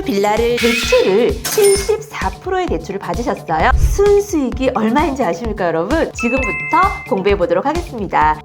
빌라를 대출을 74%의 대출을 받으셨어요. 순수익이 얼마인지 아십니까 여러분? 지금부터 공부해 보도록 하겠습니다.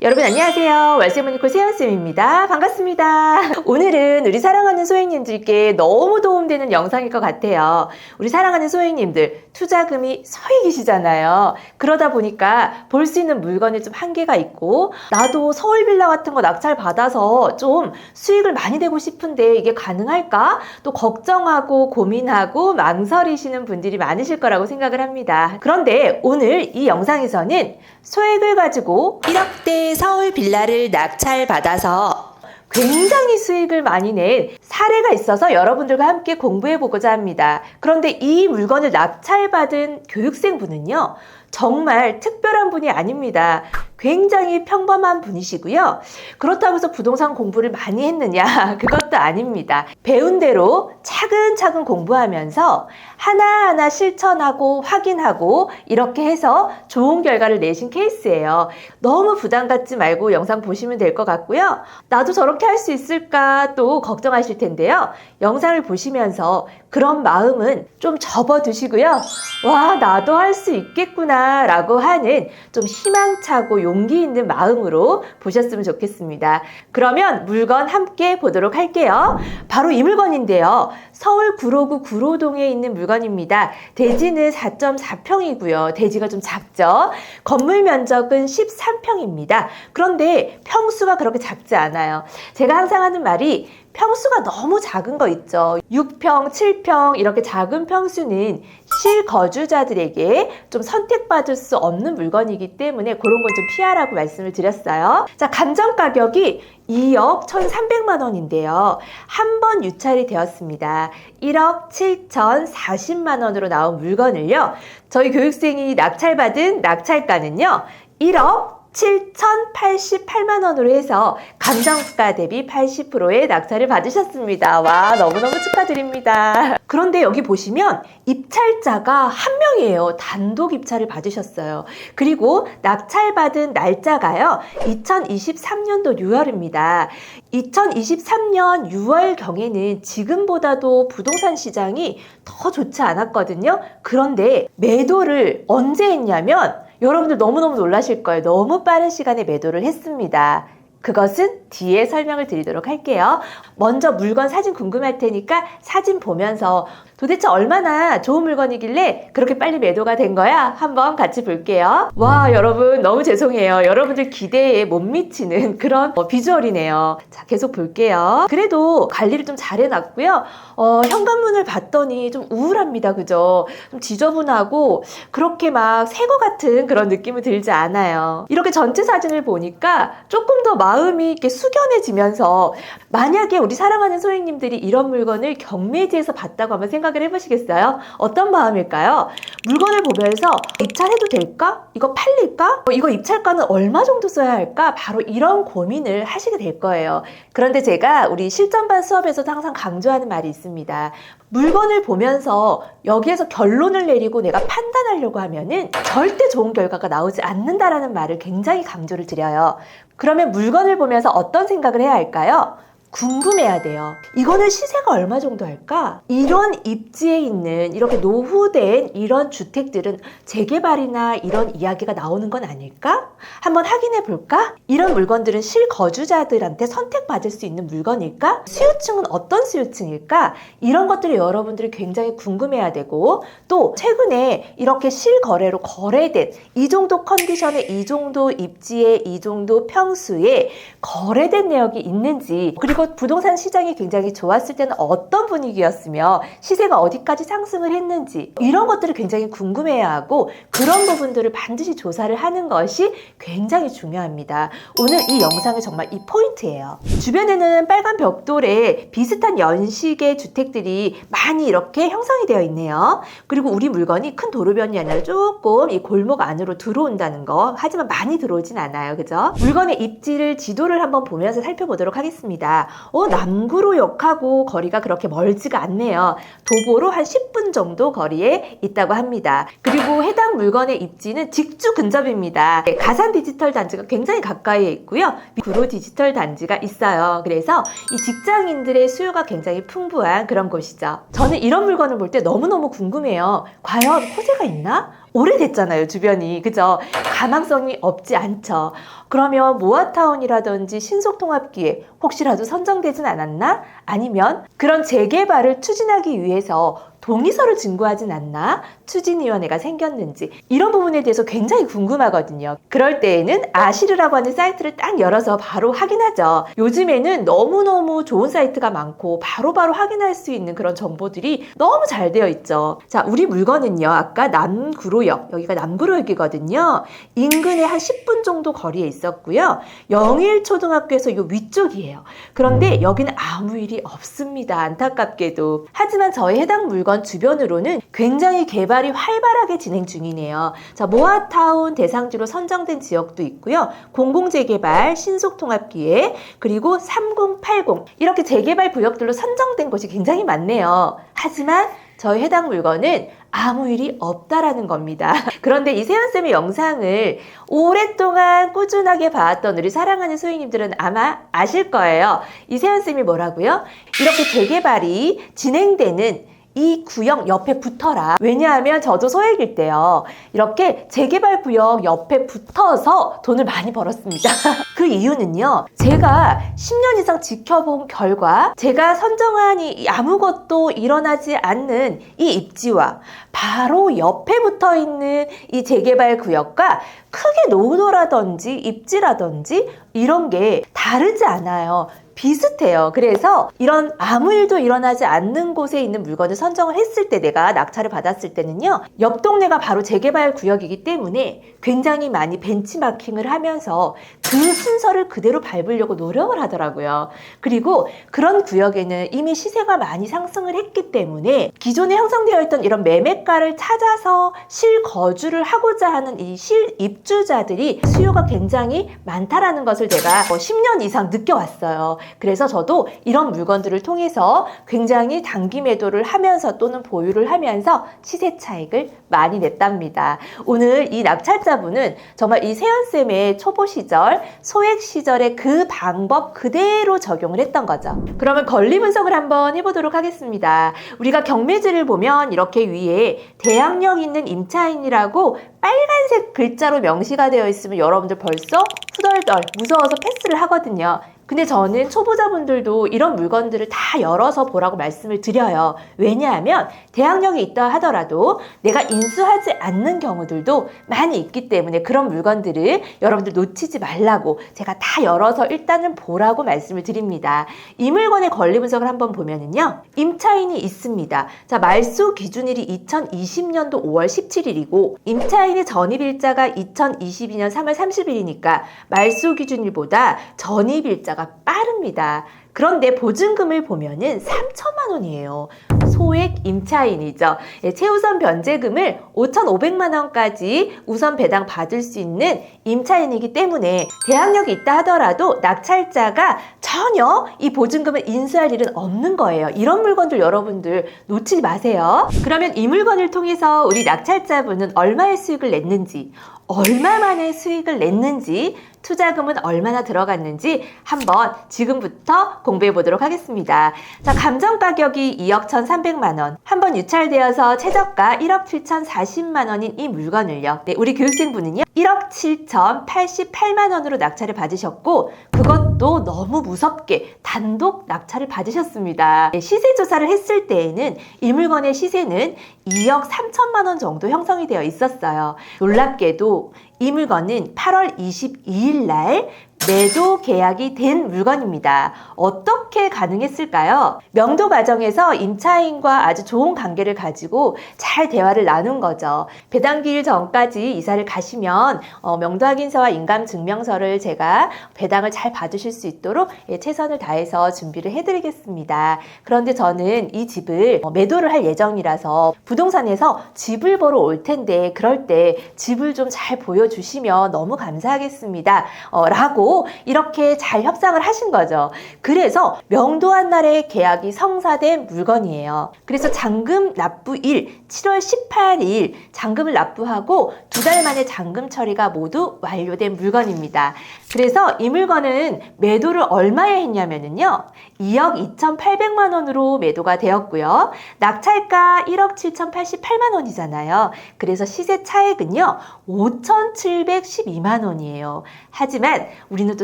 여러분 안녕하세요. 월세모니콜 세연쌤입니다. 반갑습니다. 오늘은 우리 사랑하는 소액님들께 너무 도움되는 영상일 것 같아요. 우리 사랑하는 소액님들 투자금이 서익이시잖아요. 그러다 보니까 볼 수 있는 물건이 좀 한계가 있고 나도 서울빌라 같은 거 낙찰 받아서 좀 수익을 많이 내고 싶은데 이게 가능할까? 또 걱정하고 고민하고 망설이시는 분들이 많으실 거라고 생각을 합니다. 그런데 오늘 이 영상에서는 소액을 가지고 1억대 서울 빌라를 낙찰 받아서 굉장히 수익을 많이 낸 사례가 있어서 여러분들과 함께 공부해 보고자 합니다. 그런데 이 물건을 낙찰받은 교육생분은요, 정말 특별한 분이 아닙니다. 굉장히 평범한 분이시고요. 그렇다고 해서 부동산 공부를 많이 했느냐? 그것도 아닙니다. 배운 대로 차근차근 공부하면서 하나하나 실천하고 확인하고 이렇게 해서 좋은 결과를 내신 케이스예요. 너무 부담 갖지 말고 영상 보시면 될 것 같고요. 나도 저렇게 할 수 있을까 또 걱정하실 텐데요. 영상을 보시면서 그런 마음은 좀 접어두시고요. 와, 나도 할 수 있겠구나 라고 하는 좀 희망차고 용기 있는 마음으로 보셨으면 좋겠습니다. 그러면 물건 함께 보도록 할게요. 바로 이 물건인데요. 서울 구로구 구로동에 있는 물건입니다. 대지는 4.4평이고요. 대지가 좀 작죠. 건물 면적은 13평입니다. 그런데 평수가 그렇게 작지 않아요. 제가 항상 하는 말이 평수가 너무 작은 거 있죠. 6평, 7평 이렇게 작은 평수는 실거주자들에게 좀 선택받을 수 없는 물건이기 때문에 그런 건 좀 피하라고 말씀을 드렸어요. 자, 감정 가격이 2억 1,300만 원인데요. 한 번 유찰이 되었습니다. 1억 7,040만 원으로 나온 물건을요. 저희 교육생이 낙찰받은 낙찰가는요. 1억 7,088만 원으로 해서 감정가 대비 80%의 낙찰을 받으셨습니다. 와, 너무너무 축하드립니다. 그런데 여기 보시면 입찰자가 한 명이에요. 단독 입찰을 받으셨어요. 그리고 낙찰받은 날짜가요. 2023년도 6월입니다. 2023년 6월경에는 지금보다도 부동산 시장이 더 좋지 않았거든요. 그런데 매도를 언제 했냐면 여러분들 너무너무 놀라실 거예요. 너무 빠른 시간에 매도를 했습니다. 그것은 뒤에 설명을 드리도록 할게요. 먼저 물건 사진 궁금할 테니까 사진 보면서 도대체 얼마나 좋은 물건이길래 그렇게 빨리 매도가 된 거야? 한번 같이 볼게요. 와, 여러분 너무 죄송해요. 여러분들 기대에 못 미치는 그런 비주얼이네요. 자, 계속 볼게요. 그래도 관리를 좀 잘 해놨고요. 현관문을 봤더니 좀 우울합니다. 그죠? 좀 지저분하고 그렇게 막 새 거 같은 그런 느낌은 들지 않아요. 이렇게 전체 사진을 보니까 조금 더 마음이 이렇게 숙연해지면서 만약에 우리 사랑하는 소액님들이 이런 물건을 경매지에서 봤다고 한번 생각을 해보시겠어요? 어떤 마음일까요? 물건을 보면서 입찰해도 될까? 이거 팔릴까? 이거 입찰가는 얼마 정도 써야 할까? 바로 이런 고민을 하시게 될 거예요. 그런데 제가 우리 실전반 수업에서도 항상 강조하는 말이 있습니다. 물건을 보면서 여기에서 결론을 내리고 내가 판단하려고 하면은 절대 좋은 결과가 나오지 않는다라는 말을 굉장히 강조를 드려요. 그러면 물건을 보면서 어떤 생각을 해야 할까요? 궁금해야 돼요. 이거는 시세가 얼마 정도 할까? 이런 입지에 있는 이렇게 노후된 이런 주택들은 재개발이나 이런 이야기가 나오는 건 아닐까? 한번 확인해 볼까? 이런 물건들은 실거주자들한테 선택받을 수 있는 물건일까? 수요층은 어떤 수요층일까? 이런 것들을 여러분들이 굉장히 궁금해야 되고 또 최근에 이렇게 실거래로 거래된 이 정도 컨디션에 이 정도 입지에 이 정도 평수에 거래된 내역이 있는지 그리고 부동산 시장이 굉장히 좋았을 때는 어떤 분위기였으며 시세가 어디까지 상승을 했는지 이런 것들을 굉장히 궁금해야 하고 그런 부분들을 반드시 조사를 하는 것이 굉장히 중요합니다. 오늘 이 영상은 정말 이 포인트예요. 주변에는 빨간 벽돌에 비슷한 연식의 주택들이 많이 이렇게 형성이 되어 있네요. 그리고 우리 물건이 큰 도로변이 아니라 조금 이 골목 안으로 들어온다는 거. 하지만 많이 들어오진 않아요. 그죠? 물건의 입지를 지도를 한번 보면서 살펴보도록 하겠습니다. 남구로역하고 거리가 그렇게 멀지가 않네요. 도보로 한 10분 정도 거리에 있다고 합니다. 그리고 해당 물건의 입지는 직주 근접입니다. 가산 디지털 단지가 굉장히 가까이에 있고요. 구로 디지털 단지가 있어요. 그래서 이 직장인들의 수요가 굉장히 풍부한 그런 곳이죠. 저는 이런 물건을 볼 때 너무너무 궁금해요. 과연 호재가 있나? 오래됐잖아요, 주변이. 그죠? 가망성이 없지 않죠. 그러면 모아타운이라든지 신속통합기획 혹시라도 선정되진 않았나? 아니면 그런 재개발을 추진하기 위해서 동의서를 진구하진 않나? 추진위원회가 생겼는지 이런 부분에 대해서 굉장히 궁금하거든요. 그럴 때에는 아시르라고 하는 사이트를 딱 열어서 바로 확인하죠. 요즘에는 너무너무 좋은 사이트가 많고 바로바로 확인할 수 있는 그런 정보들이 너무 잘 되어 있죠. 자, 우리 물건은요. 아까 남구로역, 여기가 남구로역이거든요. 인근에 한 10분 정도 거리에 있었고요. 영일초등학교에서 요 위쪽이에요. 그런데 여기는 아무 일이 없습니다. 안타깝게도. 하지만 저희 해당 물건 주변으로는 굉장히 개발이 활발하게 진행 중이네요. 자, 모아타운 대상지로 선정된 지역도 있고요. 공공재개발, 신속통합기획, 그리고 3080 이렇게 재개발 구역들로 선정된 곳이 굉장히 많네요. 하지만 저희 해당 물건은 아무 일이 없다라는 겁니다. 그런데 이 세연쌤의 영상을 오랫동안 꾸준하게 봐왔던 우리 사랑하는 소희님들은 아마 아실 거예요. 이 세연쌤이 뭐라고요? 이렇게 재개발이 진행되는 이 구역 옆에 붙어라. 왜냐하면 저도 소액일 때요. 이렇게 재개발 구역 옆에 붙어서 돈을 많이 벌었습니다. 그 이유는요. 제가 10년 이상 지켜본 결과 제가 선정한 이 아무것도 일어나지 않는 이 입지와 바로 옆에 붙어 있는 이 재개발 구역과 크게 노후도라든지 입지라든지 이런 게 다르지 않아요. 비슷해요. 그래서 이런 아무 일도 일어나지 않는 곳에 있는 물건을 선정을 했을 때 내가 낙찰을 받았을 때는요. 옆 동네가 바로 재개발 구역이기 때문에 굉장히 많이 벤치마킹을 하면서 그 순서를 그대로 밟으려고 노력을 하더라고요. 그리고 그런 구역에는 이미 시세가 많이 상승을 했기 때문에 기존에 형성되어 있던 이런 매매가를 찾아서 실거주를 하고자 하는 이 실입주자들이 수요가 굉장히 많다라는 것을 제가 10년 이상 느껴왔어요. 그래서 저도 이런 물건들을 통해서 굉장히 단기 매도를 하면서 또는 보유를 하면서 시세 차익을 많이 냈답니다. 오늘 이 낙찰자분은 정말 이 세연쌤의 초보 시절, 소액 시절의 그 방법 그대로 적용을 했던 거죠. 그러면 권리 분석을 한번 해보도록 하겠습니다. 우리가 경매지를 보면 이렇게 위에 대항력 있는 임차인이라고 빨간색 글자로 명시가 되어 있으면 여러분들 벌써 후덜덜 무서워서 패스를 하거든요. 근데 저는 초보자분들도 이런 물건들을 다 열어서 보라고 말씀을 드려요. 왜냐하면 대항력이 있다 하더라도 내가 인수하지 않는 경우들도 많이 있기 때문에 그런 물건들을 여러분들 놓치지 말라고 제가 다 열어서 일단은 보라고 말씀을 드립니다. 이 물건의 권리 분석을 한번 보면은요. 임차인이 있습니다. 자, 말소 기준일이 2020년도 5월 17일이고 임차인의 전입일자가 2022년 3월 30일이니까 말소 기준일보다 전입일자가 빠릅니다. 그런데 보증금을 보면은 3천만 원이에요. 소액 임차인이죠. 최우선 변제금을 5,500만 원까지 우선 배당 받을 수 있는 임차인이기 때문에 대항력이 있다 하더라도 낙찰자가 전혀 이 보증금을 인수할 일은 없는 거예요. 이런 물건들 여러분들 놓치지 마세요. 그러면 이 물건을 통해서 우리 낙찰자분은 얼마의 수익을 냈는지, 얼마만의 수익을 냈는지, 투자금은 얼마나 들어갔는지 한번 지금부터 공부해 보도록 하겠습니다. 자, 감정가격이 2억 1,300만 원, 한번 유찰되어서 최저가 1억 7,040만 원인 이 물건을요. 네, 우리 교육생분은요. 1억 7,088만 원으로 낙찰을 받으셨고 그것도 너무 무섭게 단독 낙찰을 받으셨습니다. 네, 시세 조사를 했을 때에는 이 물건의 시세는 2억 3천만 원 정도 형성이 되어 있었어요. 놀랍게도 이 물건은 8월 22일 날 매도 계약이 된 물건입니다. 어떻게 가능했을까요? 명도 과정에서 임차인과 아주 좋은 관계를 가지고 잘 대화를 나눈 거죠. 배당기일 전까지 이사를 가시면 명도 확인서와 인감 증명서를 제가 배당을 잘 받으실 수 있도록 최선을 다해서 준비를 해드리겠습니다. 그런데 저는 이 집을 매도를 할 예정이라서 부동산에서 집을 보러 올 텐데 그럴 때 집을 좀 잘 보여주시면 너무 감사하겠습니다. 라고 받고 이렇게 잘 협상을 하신 거죠. 그래서 명도한 날에 계약이 성사된 물건이에요. 그래서 잔금 납부일 7월 18일 잔금을 납부하고 2달 만에 잔금 처리가 모두 완료된 물건입니다. 그래서 이 물건은 매도를 얼마에 했냐면요. 2억 2,800만 원으로 매도가 되었고요. 낙찰가 1억 7,088만 원이잖아요. 그래서 시세 차액은요. 5,712만 원이에요. 하지만 우리는 또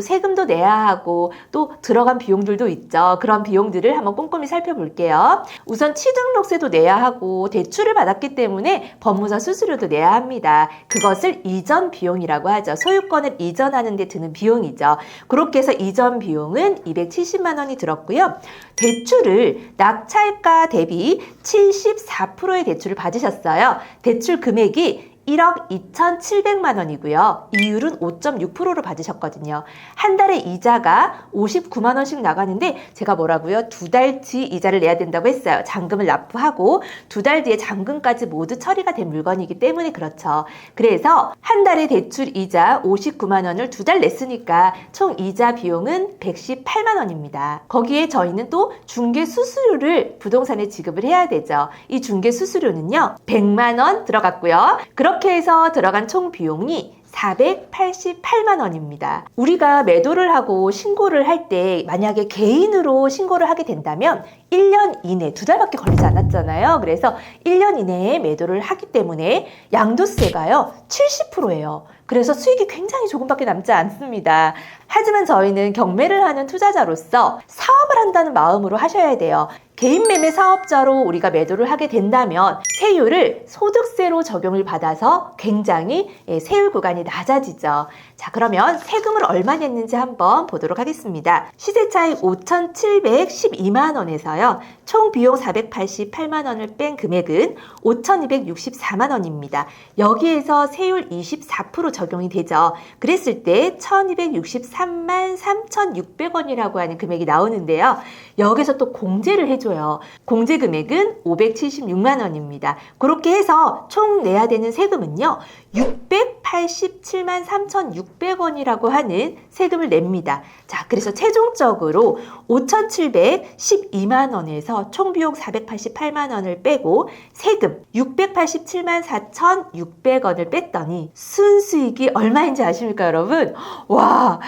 세금도 내야 하고 또 들어간 비용들도 있죠. 그런 비용들을 한번 꼼꼼히 살펴볼게요. 우선 취등록세도 내야 하고 대출을 받았기 때문에 법무사 수수료도 내야 합니다. 그것을 이전 비용이라고 하죠. 소유권을 이전하는 데 드는 비용이죠. 그렇게 해서 이전 비용은 270만 원이 들었고요. 대출을 낙찰가 대비 74%의 대출을 받으셨어요. 대출 금액이 1억 2,700만 원이고요. 이율은 5.6%로 받으셨거든요. 한 달에 이자가 59만 원씩 나가는데 제가 뭐라고요? 2달 뒤 이자를 내야 된다고 했어요. 잔금을 납부하고 2달 뒤에 잔금까지 모두 처리가 된 물건이기 때문에 그렇죠. 그래서 한 달에 대출 이자 59만 원을 2달 냈으니까 총 이자 비용은 118만 원입니다. 거기에 저희는 또 중개 수수료를 부동산에 지급을 해야 되죠. 이 중개 수수료는요. 100만 원 들어갔고요. 그렇게 해서 들어간 총 비용이 488만 원입니다. 우리가 매도를 하고 신고를 할 때 만약에 개인으로 신고를 하게 된다면 1년 이내, 2달밖에 걸리지 않았잖아요. 그래서 1년 이내에 매도를 하기 때문에 양도세가요 70%예요. 그래서 수익이 굉장히 조금밖에 남지 않습니다. 하지만 저희는 경매를 하는 투자자로서 사업을 한다는 마음으로 하셔야 돼요. 개인 매매 사업자로 우리가 매도를 하게 된다면 세율을 소득세로 적용을 받아서 굉장히 세율 구간이 낮아지죠. 자, 그러면 세금을 얼마 냈는지 한번 보도록 하겠습니다. 시세 차익 5,712만 원에서요. 총 비용 488만 원을 뺀 금액은 5,264만 원입니다. 여기에서 세율 24% 적용이 되죠. 그랬을 때 1,263만 3,600원이라고 하는 금액이 나오는데요. 여기서 또 공제를 해줘요. 공제 금액은 576만 원입니다. 그렇게 해서 총 내야 되는 세금은요. 687만 3,600원이라고 하는 세금을 냅니다. 자, 그래서 최종적으로 5,712만 원에서 총 비용 488만 원을 빼고 세금 687만 4,600원을 뺐더니 순수익이 얼마인지 아십니까, 여러분? 와,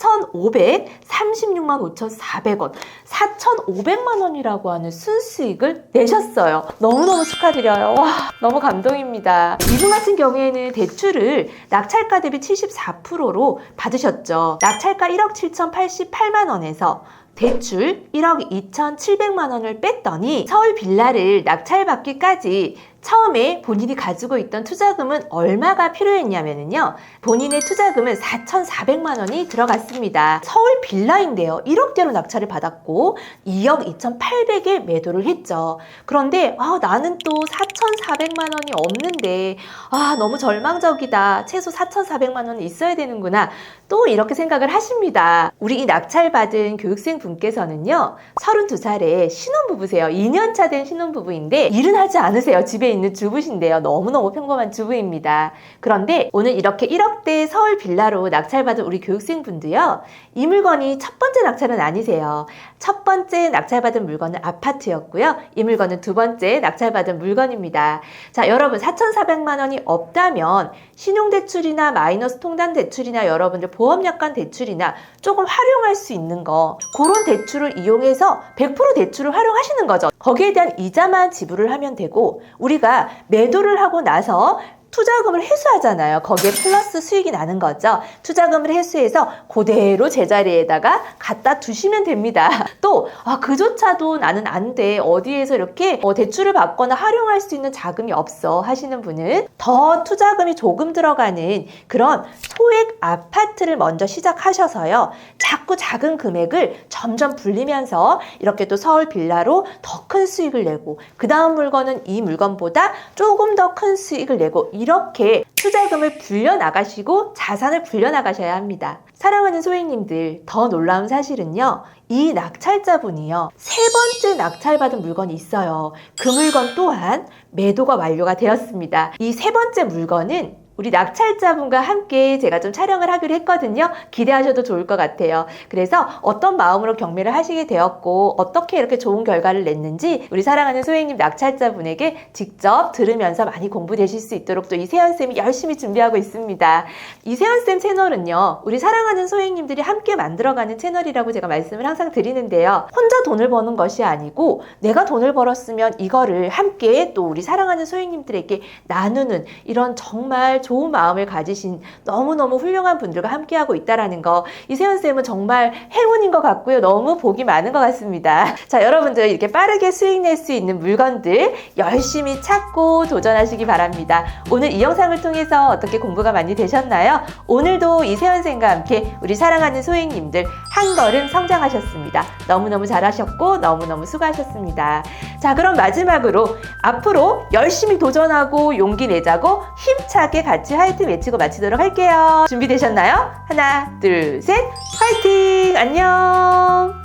4,536만 5,400원, 4,500만 원이라고 하는 순수익을 내셨어요. 너무너무 축하드려요. 와, 너무 감동입니다. 이분 같은 경우에는 대출을 낙찰가 대비 74%로 받으셨죠. 낙찰가 1억 7,088만 원에서 대출 1억 2,700만 원을 뺐더니 서울 빌라를 낙찰받기까지 처음에 본인이 가지고 있던 투자금은 얼마가 필요했냐면요. 본인의 투자금은 4,400만 원이 들어갔습니다. 서울 빌라인데요. 1억대로 낙찰을 받았고 2억 2,800에 매도를 했죠. 그런데 나는 또 4,400만 원이 없는데 너무 절망적이다. 최소 4,400만 원은 있어야 되는구나. 또 이렇게 생각을 하십니다. 우리 이 낙찰받은 교육생 분께서는요. 32살에 신혼부부세요. 2년차 된 신혼부부인데 일은 하지 않으세요. 집에 있는 주부신데요. 너무너무 평범한 주부입니다. 그런데 오늘 이렇게 1억대 서울 빌라로 낙찰받은 우리 교육생분도요. 이 물건이 첫 번째 낙찰은 아니세요. 첫 번째 낙찰받은 물건은 아파트였고요. 이 물건은 두 번째 낙찰받은 물건입니다. 자, 여러분 4,400만 원이 없다면 신용대출이나 마이너스 통장대출이나 여러분들 보험약관 대출이나 조금 활용할 수 있는 거 그런 대출을 이용해서 100% 대출을 활용하시는 거죠. 거기에 대한 이자만 지불을 하면 되고 우리가 매도를 하고 나서 투자금을 회수하잖아요. 거기에 플러스 수익이 나는 거죠. 투자금을 회수해서 그대로 제자리에다가 갖다 두시면 됩니다. 또 그조차도 나는 안 돼. 어디에서 이렇게 대출을 받거나 활용할 수 있는 자금이 없어 하시는 분은 더 투자금이 조금 들어가는 그런 소액 아파트를 먼저 시작하셔서요. 자꾸 작은 금액을 점점 불리면서 이렇게 또 서울 빌라로 더 큰 수익을 내고 그 다음 물건은 이 물건보다 조금 더 큰 수익을 내고 이렇게 투자금을 불려나가시고 자산을 불려나가셔야 합니다. 사랑하는 소액님들, 더 놀라운 사실은요. 이 낙찰자분이요. 세 번째 낙찰받은 물건이 있어요. 그 물건 또한 매도가 완료가 되었습니다. 이 세 번째 물건은 우리 낙찰자분과 함께 제가 좀 촬영을 하기로 했거든요. 기대하셔도 좋을 것 같아요. 그래서 어떤 마음으로 경매를 하시게 되었고 어떻게 이렇게 좋은 결과를 냈는지 우리 사랑하는 소혜님 낙찰자분에게 직접 들으면서 많이 공부되실 수 있도록 또 이세연쌤이 열심히 준비하고 있습니다. 이세연쌤 채널은요, 우리 사랑하는 소혜님들이 함께 만들어가는 채널이라고 제가 말씀을 항상 드리는데요. 혼자 돈을 버는 것이 아니고 내가 돈을 벌었으면 이거를 함께 또 우리 사랑하는 소혜님들에게 나누는 이런 정말 좋은 마음을 가지신 너무너무 훌륭한 분들과 함께하고 있다는 거, 이세연쌤은 정말 행운인 것 같고요. 너무 복이 많은 것 같습니다. 자, 여러분들 이렇게 빠르게 수익 낼 수 있는 물건들 열심히 찾고 도전하시기 바랍니다. 오늘 이 영상을 통해서 어떻게 공부가 많이 되셨나요? 오늘도 이세연쌤과 함께 우리 사랑하는 소액님들 한 걸음 성장하셨습니다. 너무너무 잘하셨고 너무너무 수고하셨습니다. 자, 그럼 마지막으로 앞으로 열심히 도전하고 용기 내자고 힘차게 같이 화이팅 외치고 마치도록 할게요. 준비되셨나요? 하나, 둘, 셋, 화이팅! 안녕!